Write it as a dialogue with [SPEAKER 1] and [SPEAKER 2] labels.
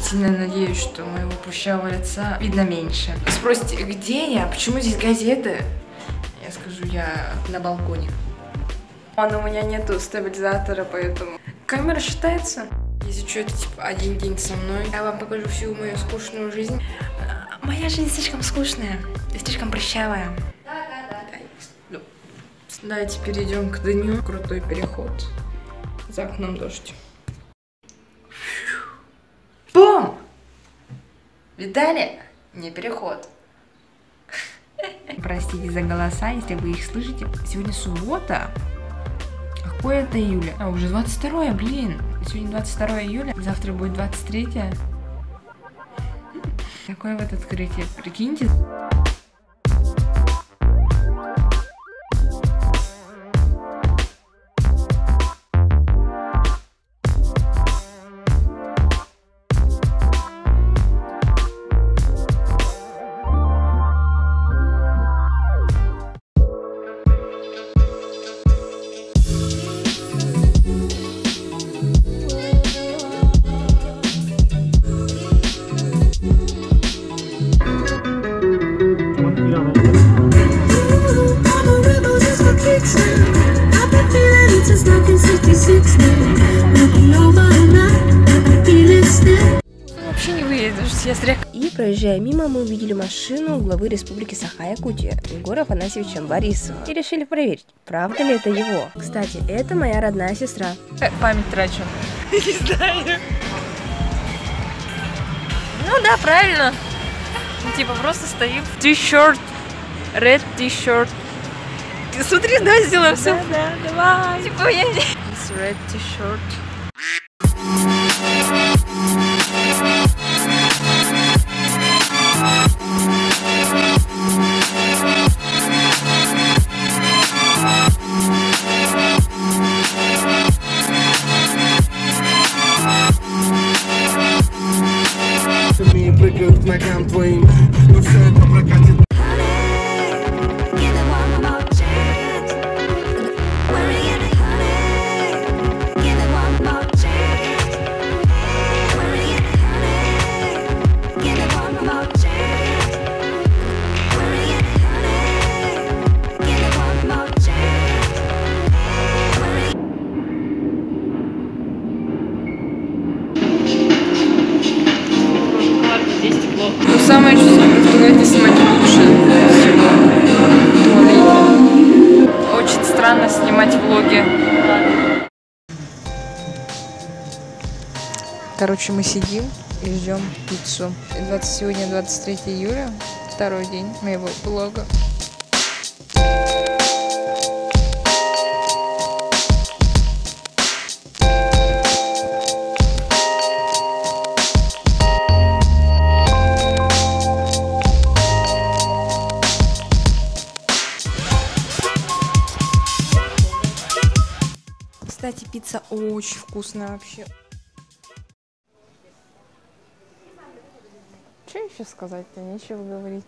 [SPEAKER 1] Сильно надеюсь, что моего прыщавого лица видно меньше. Спросите, где я? Почему здесь газеты? Я скажу, я на балконе. Но у меня нету стабилизатора, поэтому... Камера считается? Если что, это типа один день со мной. Я вам покажу всю мою скучную жизнь. Моя жизнь слишком скучная и слишком прыщавая. Давайте перейдем к дню. Крутой переход. За окном дождь. Бум! Видали? Не переход. Простите за голоса, если вы их слышите. Сегодня суббота. Какое это июля? Уже 22, блин. Сегодня 22 июля, завтра будет 23. Какое вот открытие, прикиньте. Вообще не выедешь, я зря.
[SPEAKER 2] И, проезжая мимо, мы увидели машину главы Республики Саха-Якутия Егора Афанасьевича Борисова и решили проверить, правда ли это его. Кстати, это моя родная сестра.
[SPEAKER 1] Память трачу. Не знаю. Ну да, правильно. Типа просто стоим в t-shirt, red t-shirt. Ты смотри, да, сделаем все. Да, давай. Типа я не... It's red t-shirt.
[SPEAKER 3] Прыгают к ногам твоим, но все это прокатит.
[SPEAKER 1] То самое чувство, в туалете снимать лучше всего. В туалете. Очень странно снимать влоги. Короче, мы сидим и ждем пиццу. Сегодня 23 июля, второй день моего влога. Кстати, пицца очень вкусная вообще. Что еще сказать-то? Нечего говорить.